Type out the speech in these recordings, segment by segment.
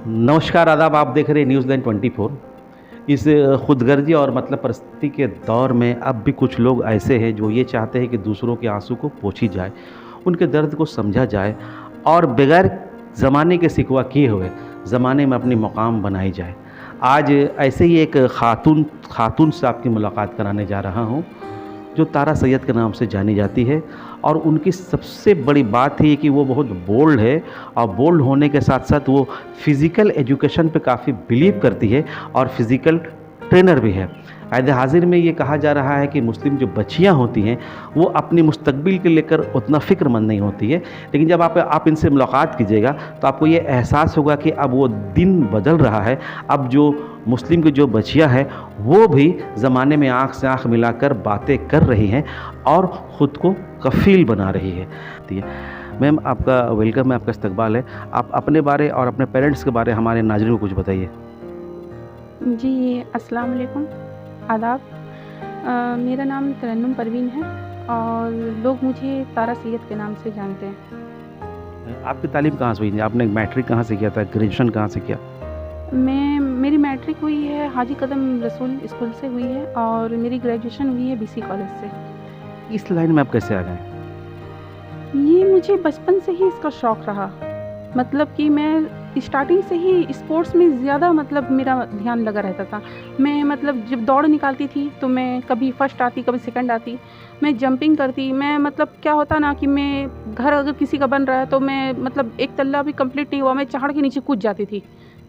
नमस्कार, आदाब। आप देख रहे हैं न्यूज़लैंड 24। इस खुदगर्जी और मतलब परिस्थिति के दौर में अब भी कुछ लोग ऐसे हैं जो ये चाहते हैं कि दूसरों के आंसू को पोंछी जाए, उनके दर्द को समझा जाए और बगैर ज़माने के सिकवा किए हुए ज़माने में अपनी मुकाम बनाई जाए। आज ऐसे ही एक खातून से आपकी मुलाकात कराने जा रहा हूँ, जो तारा सैयद के नाम से जानी जाती है। और उनकी सबसे बड़ी बात है कि वो बहुत बोल्ड है और बोल्ड होने के साथ साथ वो फ़िज़िकल एजुकेशन पे काफ़ी बिलीव करती है और फ़िज़िकल ट्रेनर भी है। ऐद हाज़िर में ये कहा जा रहा है कि मुस्लिम जो बच्चियाँ होती हैं वो अपनी मुस्तकबिल के लेकर उतना फ़िक्रमंद नहीं होती है, लेकिन जब आप इनसे मुलाकात कीजिएगा तो आपको ये एहसास होगा कि अब वो दिन बदल रहा है। अब जो मुस्लिम की जो बच्चियाँ हैं वो भी ज़माने में आँख से आँख मिलाकर बातें कर रही हैं और ख़ुद को कफ़ील बना रही है। मैम, आपका वेलकम है, आपका इस्तकबाल है। आप अपने बारे और अपने पेरेंट्स के बारे हमारे नाज़रीन को कुछ बताइए। जी, अस्सलाम वालेकुम, आदाब। मेरा नाम तरन्नुम परवीन है और लोग मुझे तारा सैयद के नाम से जानते हैं। आपकी तालीम कहाँ से हुई? आपने मैट्रिक कहाँ से किया था? ग्रेजुएशन कहाँ से किया? मेरी मैट्रिक हुई है हाजी कदम रसूल स्कूल से हुई है और मेरी ग्रेजुएशन हुई है बीसी कॉलेज से। इस लाइन में आप कैसे आ गए? ये मुझे बचपन से ही इसका शौक़ रहा। मतलब कि मैं स्टार्टिंग से ही स्पोर्ट्स में ज़्यादा मतलब मेरा ध्यान लगा रहता था। मैं मतलब जब दौड़ निकालती थी तो मैं कभी फर्स्ट आती, कभी सेकंड आती। मैं जंपिंग करती। मैं मतलब क्या होता ना कि मैं घर अगर किसी का बन रहा है तो मैं मतलब एक तल्ला भी कंप्लीट नहीं हुआ, मैं चढ़ के नीचे कूद जाती थी।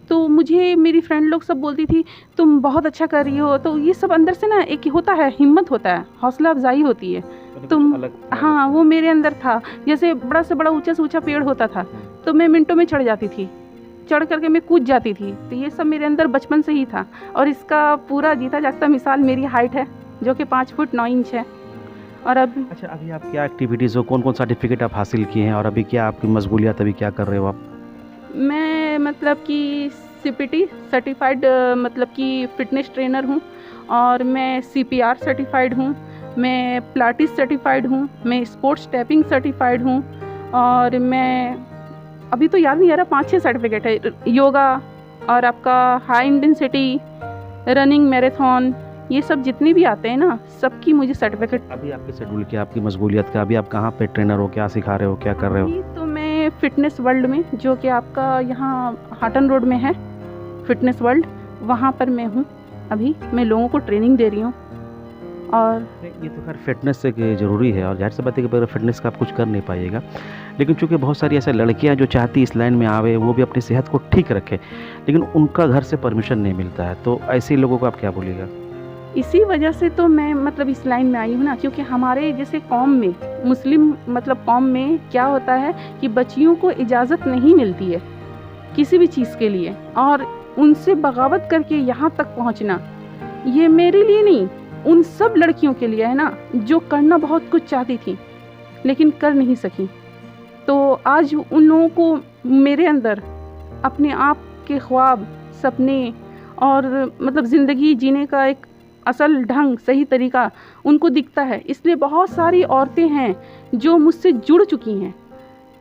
तो मुझे मेरी फ्रेंड लोग सब बोलती थी तुम बहुत अच्छा कर रही हो। तो ये सब अंदर से ना एक होता है, हिम्मत होता है, हौसला अफजाई होती है। तुम हाँ, वो मेरे अंदर था। जैसे बड़ा से बड़ा ऊंचा से ऊंचा पेड़ होता था तो मैं मिनटों में चढ़ जाती थी, चढ़ करके मैं कूद जाती थी। तो ये सब मेरे अंदर बचपन से ही था और इसका पूरा जीता जागता मिसाल मेरी हाइट है जो कि 5 फुट 9 इंच है। और अब अच्छा, अभी आप क्या एक्टिविटीज़ हो, कौन कौन सर्टिफिकेट आप हासिल किए हैं और अभी क्या आपकी मशगूलियत, अभी क्या कर रहे हो आप? मैं मतलब कि सीपीटी सर्टिफाइड मतलब कि फ़िटनेस ट्रेनर हूँ और मैं सीपीआर सर्टिफाइड हूँ, मैं पिलाटिस सर्टिफाइड हूँ, मैं स्पोर्ट्स टैपिंग सर्टिफाइड हूँ और मैं अभी तो याद नहीं आ रहा 5-6 सर्टिफिकेट है। योगा और आपका हाई इंटेंसिटी रनिंग मैराथन, ये सब जितने भी आते हैं ना, सबकी मुझे सर्टिफिकेट। अभी आपके शेड्यूल क्या, आपकी मशगूलियत का, अभी आप कहाँ पे ट्रेनर हो, क्या सिखा रहे हो, क्या कर रहे हो? अभी तो मैं फ़िटनेस वर्ल्ड में, जो कि आपका यहाँ हाटन रोड में है फ़िटनेस वर्ल्ड, वहाँ पर मैं हूँ। अभी मैं लोगों को ट्रेनिंग दे रही हूँ। और ये तो खैर फिटनेस से ज़रूरी है और ज़ाहिर सी बात है कि बगैर फिटनेस का आप कुछ कर नहीं पाइएगा। लेकिन चूँकि बहुत सारी ऐसे लड़कियां जो चाहती इस लाइन में आवे, वो भी अपनी सेहत को ठीक रखें, लेकिन उनका घर से परमिशन नहीं मिलता है, तो ऐसे लोगों को आप क्या बोलिएगा? इसी वजह से तो मैं मतलब इस लाइन में आई हूँ ना, क्योंकि हमारे जैसे कौम में, मुस्लिम मतलब कौम में क्या होता है कि बच्चियों को इजाज़त नहीं मिलती है किसी भी चीज़ के लिए, और उनसे बगावत करके यहाँ तक पहुँचना, ये मेरे लिए नहीं, उन सब लड़कियों के लिए है ना, जो करना बहुत कुछ चाहती थी लेकिन कर नहीं सकी। तो आज उन लोगों को मेरे अंदर अपने आप के ख्वाब, सपने और मतलब ज़िंदगी जीने का एक असल ढंग, सही तरीका उनको दिखता है। इसलिए बहुत सारी औरतें हैं जो मुझसे जुड़ चुकी हैं,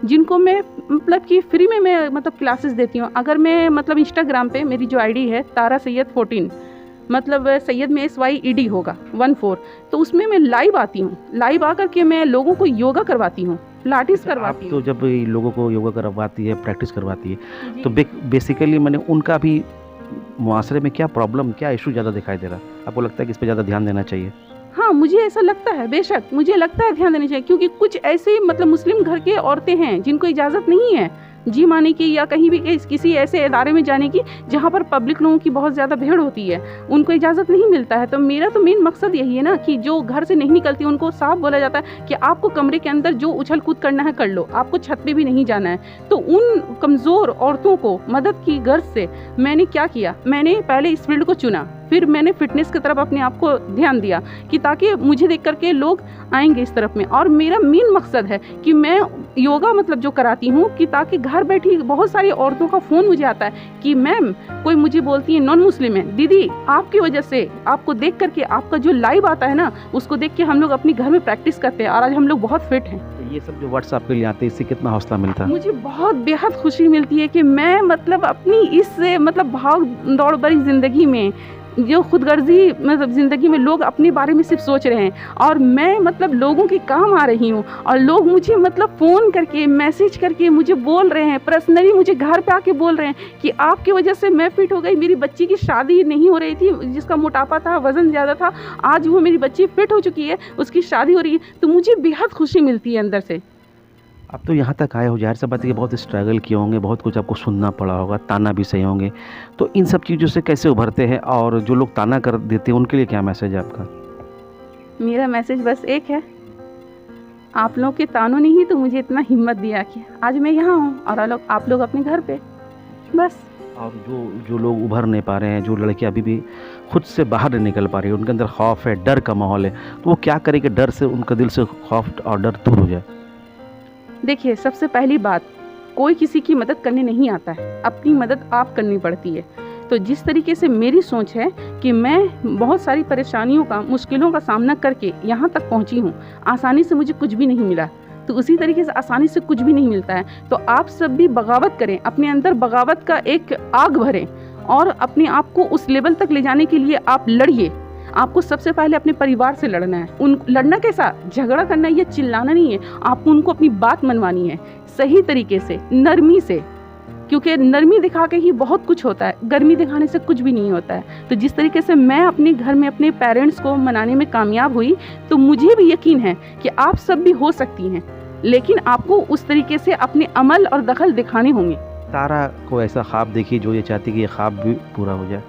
जिनको मैं मतलब कि फ्री में मैं मतलब क्लासेस देती हूँ। अगर मैं मतलब इंस्टाग्राम पे मेरी जो आईडी है तारा सैयद 14, मतलब सैयद में SYED होगा 14, तो उसमें मैं लाइव आती हूँ। लाइव आकर के मैं लोगों को योगा करवाती हूँ, पिलाटिस करवाती हूँ। तो जब लोगों को योगा करवाती है, प्रैक्टिस करवाती है, तो बेसिकली मैंने उनका भी मुआशरे में क्या प्रॉब्लम, क्या इशू ज़्यादा दिखाई दे रहा है? आपको लगता है कि इस पे ज़्यादा ध्यान देना चाहिए? हाँ, मुझे ऐसा लगता है, बेशक मुझे लगता है ध्यान देना चाहिए, क्योंकि कुछ ऐसे मतलब मुस्लिम घर के औरतें हैं जिनको इजाज़त नहीं है जिम आने की या कहीं भी किसी ऐसे इदारे में जाने की जहाँ पर पब्लिक लोगों की बहुत ज़्यादा भीड़ होती है, उनको इजाज़त नहीं मिलता है। तो मेरा तो मेन मकसद यही है ना कि जो घर से नहीं निकलती उनको साफ बोला जाता है कि आपको कमरे के अंदर जो उछल कूद करना है कर लो, आपको छत पे भी नहीं जाना है। तो उन कमज़ोर औरतों को मदद की गर्ज से मैंने क्या किया, मैंने पहले इस फील्ड को चुना, फिर मैंने फ़िटनेस की तरफ अपने आप को ध्यान दिया कि ताकि मुझे देख करके लोग आएंगे इस तरफ में। और मेरा मेन मकसद है कि मैं योगा मतलब जो कराती हूँ कि ताकि घर बैठी बहुत सारी औरतों का फ़ोन मुझे आता है कि मैम, कोई मुझे बोलती है नॉन मुस्लिम है, दीदी आपकी वजह से, आपको देख करके, आपका जो लाइव आता है ना, उसको देख के हम लोग अपने घर में प्रैक्टिस करते हैं और आज हम लोग बहुत फिट हैं। ये सब जो वर्ड्स आपके लिए आते हैं, इससे कितना हौसला मिलता है? मुझे बहुत बेहद खुशी मिलती है कि मैं मतलब अपनी इस मतलब भाग दौड़ भरी ज़िंदगी में जो खुदगर्जी मतलब ज़िंदगी में लोग अपने बारे में सिर्फ सोच रहे हैं और मैं मतलब लोगों के काम आ रही हूँ और लोग मुझे मतलब फ़ोन करके मैसेज करके मुझे बोल रहे हैं, पर्सनली मुझे घर पे आके बोल रहे हैं कि आपकी वजह से मैं फिट हो गई, मेरी बच्ची की शादी नहीं हो रही थी, जिसका मोटापा था, वज़न ज़्यादा था, आज वो मेरी बच्ची फिट हो चुकी है, उसकी शादी हो रही है। तो मुझे बेहद खुशी मिलती है अंदर से। आप तो यहाँ तक आए हो, ज़ाहिर सी बात है कि बहुत स्ट्रगल किए होंगे, बहुत कुछ आपको सुनना पड़ा होगा, ताना भी सहे होंगे। तो इन सब चीज़ों से कैसे उभरते हैं, और जो लोग ताना कर देते हैं उनके लिए क्या मैसेज है आपका? मेरा मैसेज बस एक है, आप लोग के तानों ने ही तो मुझे इतना हिम्मत दिया कि आज मैं यहाँ हूँ और आप लोग अपने घर पे, बस। और जो जो लोग उभर नहीं पा रहे हैं, जो लड़कियां अभी भी खुद से बाहर नहीं निकल पा रही है, उनके अंदर खौफ है, डर का माहौल है, तो वो क्या करें कि डर से उनका दिल से खौफ और डर दूर हो जाए? देखिए, सबसे पहली बात, कोई किसी की मदद करने नहीं आता है, अपनी मदद आप करनी पड़ती है। तो जिस तरीके से मेरी सोच है कि मैं बहुत सारी परेशानियों का, मुश्किलों का सामना करके यहाँ तक पहुँची हूँ, आसानी से मुझे कुछ भी नहीं मिला, तो उसी तरीके से आसानी से कुछ भी नहीं मिलता है। तो आप सब भी बगावत करें, अपने अंदर बगावत का एक आग भरें और अपने आप को उस लेवल तक ले जाने के लिए आप लड़िए। आपको सबसे पहले अपने परिवार से लड़ना है। लड़ना कैसा, झगड़ा करना या चिल्लाना नहीं है, आपको उनको अपनी बात मनवानी है सही तरीके से, नरमी से, क्योंकि नरमी दिखा के ही बहुत कुछ होता है, गर्मी दिखाने से कुछ भी नहीं होता है। तो जिस तरीके से मैं अपने घर में अपने पेरेंट्स को मनाने में कामयाब हुई, तो मुझे भी यकीन है कि आप सब भी हो सकती हैं, लेकिन आपको उस तरीके से अपने अमल और दखल दिखाने होंगे। तारा को ऐसा ख्वाब देखिए जो ये चाहती कि ये ख्वाब भी पूरा हो जाए।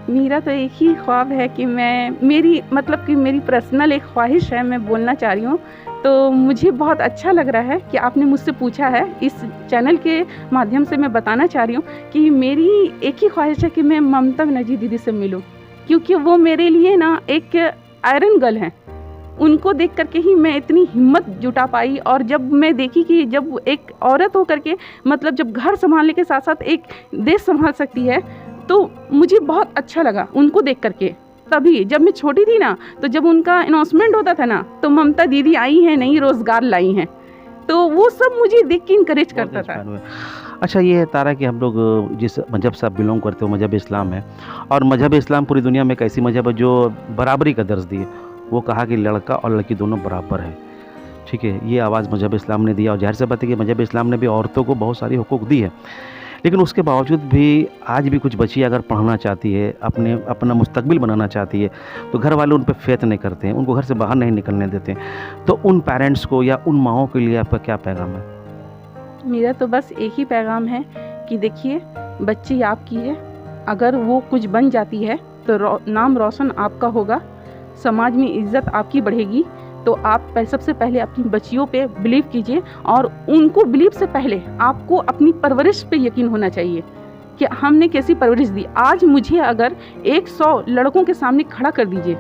मेरा तो एक ही ख्वाब है कि मेरी पर्सनल एक ख्वाहिश है, मैं बोलना चाह रही हूँ। तो मुझे बहुत अच्छा लग रहा है कि आपने मुझसे पूछा है, इस चैनल के माध्यम से मैं बताना चाह रही हूँ कि मेरी एक ही ख्वाहिश है कि मैं ममता बनर्जी दीदी से मिलूँ, क्योंकि वो मेरे लिए ना एक आयरन गर्ल हैं। उनको देख करके ही मैं इतनी हिम्मत जुटा पाई, और जब मैं देखी कि जब एक औरत हो करके मतलब जब घर संभालने के साथ साथ एक देश संभाल सकती है, तो मुझे बहुत अच्छा लगा उनको देख करके। तभी जब मैं छोटी थी ना, तो जब उनका अनाउंसमेंट होता था ना, तो ममता दीदी आई हैं, नई रोज़गार लाई हैं, तो वो सब मुझे देख के इनकरेज करता था। अच्छा, ये है तारा कि हम लोग जिस मज़हब से आप बिलोंग करते हो, मज़हब इस्लाम है, और मज़हब इस्लाम पूरी दुनिया में एक ऐसी मज़हब है जो बराबरी का दर्ज दिए। वो कहा कि लड़का और लड़की दोनों बराबर हैं, ठीक है, ये आवाज़ मज़हब इस्लाम ने दिया। और ज़ाहिर सी बात है कि मज़हब इस्लाम ने भी औरतों को बहुत सारी हुकूक दी है, लेकिन उसके बावजूद भी आज भी कुछ बच्चियाँ अगर पढ़ना चाहती है, अपना मुस्तकबिल बनाना चाहती है, तो घर वाले उन पर फेत नहीं करते हैं, उनको घर से बाहर नहीं निकलने देते। तो उन पेरेंट्स को या उन माओं के लिए आपका क्या पैगाम है? मेरा तो बस एक ही पैगाम है कि देखिए, बच्ची आपकी है, अगर वो कुछ बन जाती है तो नाम रोशन आपका होगा, समाज में इज्जत आपकी बढ़ेगी। तो आप सबसे पहले अपनी बच्चियों पे बिलीव कीजिए, और उनको बिलीव से पहले आपको अपनी परवरिश पे यकीन होना चाहिए कि हमने कैसी परवरिश दी। आज मुझे अगर 100 लड़कों के सामने खड़ा कर दीजिए,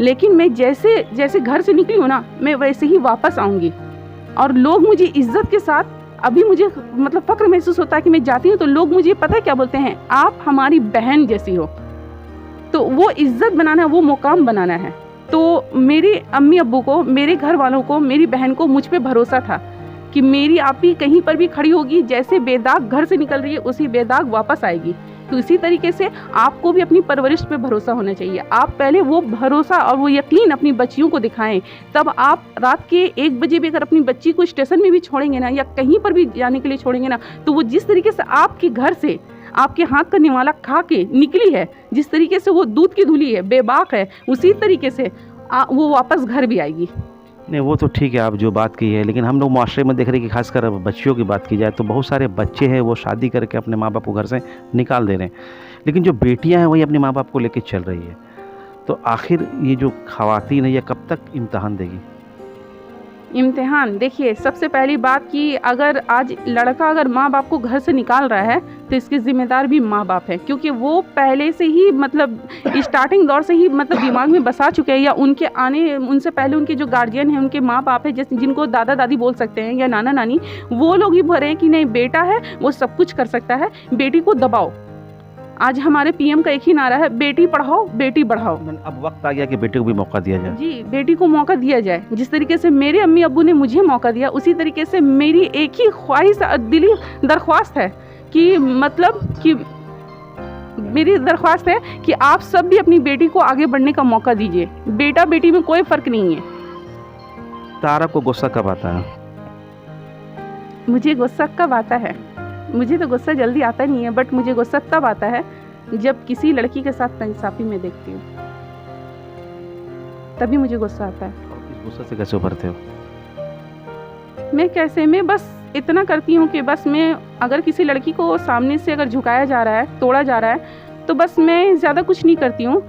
लेकिन मैं जैसे जैसे घर से निकली हूँ ना, मैं वैसे ही वापस आऊँगी, और लोग मुझे इज्जत के साथ, अभी मुझे मतलब फ़ख्र महसूस होता है कि मैं जाती हूँ तो लोग मुझे पता है क्या बोलते हैं, आप हमारी बहन जैसी हो। तो वो इज्जत बनाना, वो मुकाम बनाना है। तो मेरी अम्मी अब्बू को, मेरे घर वालों को, मेरी बहन को मुझ पे भरोसा था कि मेरी आपी कहीं पर भी खड़ी होगी, जैसे बेदाग घर से निकल रही है उसी बेदाग वापस आएगी। तो इसी तरीके से आपको भी अपनी परवरिश पे भरोसा होना चाहिए। आप पहले वो भरोसा और वो यकीन अपनी बच्चियों को दिखाएं, तब आप रात के 1 बजे भी अगर अपनी बच्ची को स्टेशन में भी छोड़ेंगे ना, या कहीं पर भी जाने के लिए छोड़ेंगे ना, तो वो जिस तरीके से आपके घर से आपके हाथ का निवाला खा के निकली है, जिस तरीके से वो दूध की धुली है, बेबाक है, उसी तरीके से वो वापस घर भी आएगी। नहीं, वो तो ठीक है आप जो बात की है, लेकिन हम लोग माशरे में देख रहे हैं कि खासकर अब बच्चियों की बात की जाए तो बहुत सारे बच्चे हैं वो शादी करके अपने माँ बाप को घर से निकाल दे रहे हैं, लेकिन जो बेटियां हैं वही अपने माँ बाप को लेकर चल रही है। तो आखिर ये जो ख़वातीन है ये कब तक इम्तहान देगी? इम्तिहान देखिए, सबसे पहली बात कि अगर आज लड़का अगर माँ बाप को घर से निकाल रहा है तो इसके ज़िम्मेदार भी माँ बाप है, क्योंकि वो पहले से ही मतलब स्टार्टिंग दौर से ही मतलब दिमाग में बसा चुके हैं, या उनसे पहले उनके जो गार्जियन हैं, उनके माँ बाप है, जैसे जिनको दादा दादी बोल सकते हैं या नाना नानी, वो लोग ही भरे हैं कि नहीं बेटा है वो सब कुछ कर सकता है, बेटी को दबाओ। आज हमारे पीएम का एक ही नारा है, बेटी पढ़ाओ बेटी बढ़ाओ। अब वक्त आ गया कि बेटे को भी मौका दिया जाए। जी, बेटी को मौका दिया जाए। जिस तरीके से मेरे अम्मी अब्बू ने मुझे मौका दिया, उसी तरीके से मेरी एक ही ख्वाहिश दिली दरख्वास्त है कि मतलब कि मेरी दरख्वास्त है कि आप सब भी अपनी बेटी को आगे बढ़ने का मौका दीजिए। बेटा बेटी में कोई फ़र्क नहीं है। तारा को गुस्सा कब आता है? मुझे गुस्सा कब आता है? मुझे तो गुस्सा जल्दी आता नहीं है, बट मुझे गुस्सा तब आता है जब किसी लड़की के साथ नाइंसाफ़ी में देखती हूँ, तभी मुझे गुस्सा आता है। और इस गुस्से से कैसे उभरते हो? मैं बस इतना करती हूँ कि बस मैं अगर किसी लड़की को सामने से अगर झुकाया जा रहा है, तोड़ा जा रहा है, तो बस मैं ज़्यादा कुछ नहीं करती हूँ।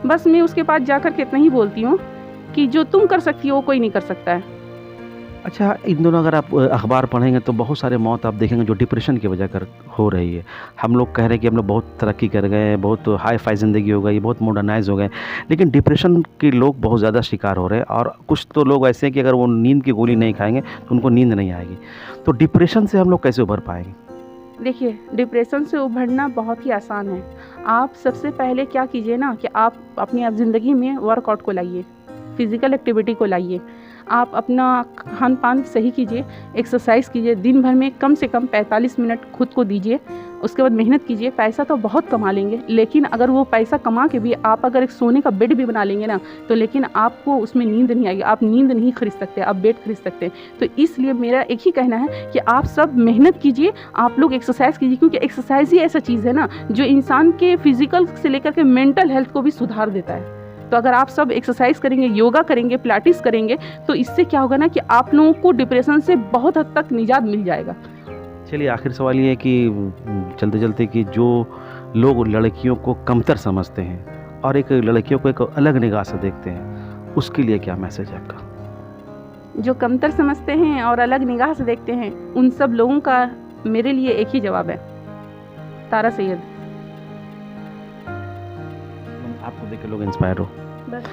बस मैं उसके पास जाकर के इतना ही बोलती हूँ कि जो तुम कर सकती हो वो कोई नहीं कर सकता है। अच्छा, इन दोनों अगर आप अखबार पढ़ेंगे तो बहुत सारे मौत आप देखेंगे जो डिप्रेशन की वजह कर हो रही है। हम लोग कह रहे हैं कि हम लोग बहुत तरक्की कर गए हैं, बहुत हाई फाई ज़िंदगी हो गई, बहुत मॉडर्नाइज हो गए, लेकिन डिप्रेशन के लोग बहुत ज़्यादा शिकार हो रहे हैं। और कुछ तो लोग ऐसे हैं कि अगर वो नींद की गोली नहीं खाएंगे तो उनको नींद नहीं आएगी। तो डिप्रेशन से हम लोग कैसे उभर पाएंगे? देखिए, डिप्रेशन से उभरना बहुत ही आसान है। आप सबसे पहले क्या कीजिए ना कि आप अपनी ज़िंदगी में वर्कआउट को लाइए, फिज़िकल एक्टिविटी को लाइए। आप अपना खान पान सही कीजिए, एक्सरसाइज कीजिए, दिन भर में कम से कम 45 मिनट खुद को दीजिए। उसके बाद मेहनत कीजिए। पैसा तो बहुत कमा लेंगे, लेकिन अगर वो पैसा कमा के भी आप अगर एक सोने का बेड भी बना लेंगे ना, तो लेकिन आपको उसमें नींद नहीं आएगी। आप नींद नहीं खरीद सकते, आप बेड खरीद सकते हैं। तो इसलिए मेरा एक ही कहना है कि आप सब मेहनत कीजिए, आप लोग एक्सरसाइज कीजिए, क्योंकि एक्सरसाइज ही ऐसा चीज़ है ना जो इंसान के फिजिकल से लेकर के मेंटल हेल्थ को भी सुधार देता है। तो अगर आप सब एक्सरसाइज करेंगे, योगा करेंगे, पिलाटिस करेंगे, तो इससे क्या होगा ना कि आप लोगों को डिप्रेशन से बहुत हद तक निजात मिल जाएगा। चलिए, आखिर सवाल ये है कि चलते चलते कि जो लोग लड़कियों को कमतर समझते हैं और एक लड़कियों को एक अलग निगाह से देखते हैं, उसके लिए क्या मैसेज है आपका? जो कमतर समझते हैं और अलग निगाह से देखते हैं, उन सब लोगों का मेरे लिए एक ही जवाब है, तारा सैयद। आपको देख के लोग इंस्पायर हो। बस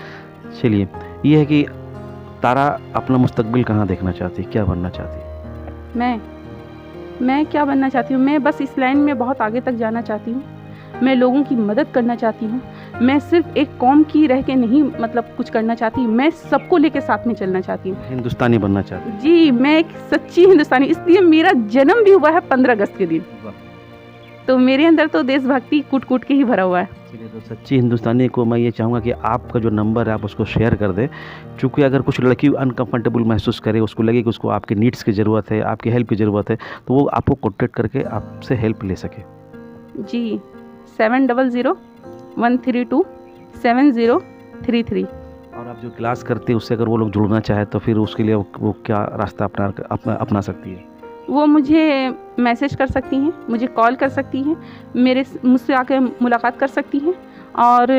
चलिए, ये है कि तारा अपना मुस्तकबिल कहाँ देखना चाहती है, क्या बनना चाहती है? मैं क्या बनना चाहती हूँ? मैं बस इस लाइन में बहुत आगे तक जाना चाहती हूँ। मैं लोगों की मदद करना चाहती हूँ। मैं सिर्फ एक कौम की रह के नहीं मतलब कुछ करना चाहती, मैं सबको लेके साथ में चलना चाहती हूँ। हिंदुस्तानी बनना चाहती है? जी, मैं एक सच्ची हिंदुस्तानी, इसलिए मेरा जन्म भी हुआ है 15 अगस्त के दिन। तो मेरे अंदर तो देशभक्ति कूट कूट के ही भरा हुआ है। चलिए, तो सच्ची हिंदुस्तानी को मैं ये चाहूँगा कि आपका जो नंबर है आप उसको शेयर कर दें, क्योंकि अगर कुछ लड़की अनकंफर्टेबल महसूस करे, उसको लगे कि उसको आपके नीड्स की ज़रूरत है, आपकी हेल्प की ज़रूरत है, तो वो आपको कॉन्टेक्ट करके आपसे हेल्प ले सके। जी, 7001327033। और आप जो क्लास करते हैं उससे अगर वो लोग जुड़ना चाहे तो फिर उसके लिए वो क्या रास्ता अपना सकती है? वो मुझे मैसेज कर सकती हैं, मुझे कॉल कर सकती हैं, मुझसे आकर मुलाकात कर सकती हैं। और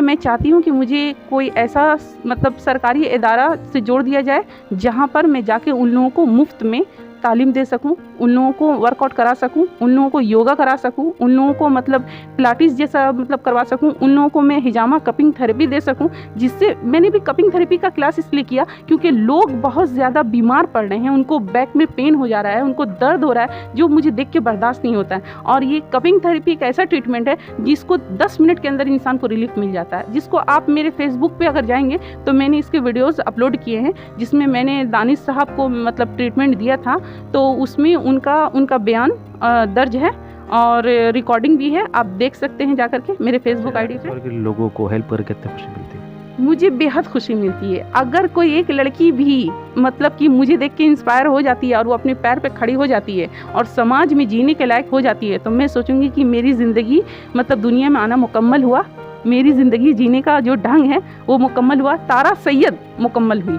मैं चाहती हूँ कि मुझे कोई ऐसा मतलब सरकारी इदारा से जोड़ दिया जाए जहाँ पर मैं जाके उन लोगों को मुफ्त में तालीम दे सकूं, उन लोगों को वर्कआउट करा सकूं, उन लोगों को योगा करा सकूं, उन लोगों को मतलब पिलाटिस जैसा मतलब करवा सकूं, उन लोगों को मैं हिजामा कपिंग थेरेपी दे सकूं। जिससे मैंने भी कपिंग थेरेपी का क्लास इसलिए किया क्योंकि लोग बहुत ज़्यादा बीमार पड़ रहे हैं, उनको बैक में पेन हो जा रहा है, उनको दर्द हो रहा है जो मुझे देख के बर्दाश्त नहीं होता है। और ये कपिंग थेरेपी एक ऐसा ट्रीटमेंट है जिसको 10 मिनट के अंदर इंसान को रिलीफ मिल जाता है, जिसको आप मेरे फेसबुक पे अगर जाएंगे तो मैंने इसके वीडियोज़ अपलोड किए हैं जिसमें मैंने दानिश साहब को मतलब ट्रीटमेंट दिया था। तो उसमें उनका बयान दर्ज है और रिकॉर्डिंग भी है, आप देख सकते हैं जाकर के मेरे फेसबुक आईडी पे। लोगों को हेल्प करके कितनी खुशी मिलती है? मुझे बेहद खुशी मिलती है। अगर कोई एक लड़की भी मतलब कि मुझे देख के इंस्पायर हो जाती है और वो अपने पैर पे खड़ी हो जाती है और समाज में जीने के लायक हो जाती है, तो मैं सोचूंगी कि मेरी ज़िंदगी मतलब दुनिया में आना मुकम्मल हुआ, मेरी ज़िंदगी जीने का जो ढंग है वो मुकम्मल हुआ, तारा सैयद मुकम्मल हुई।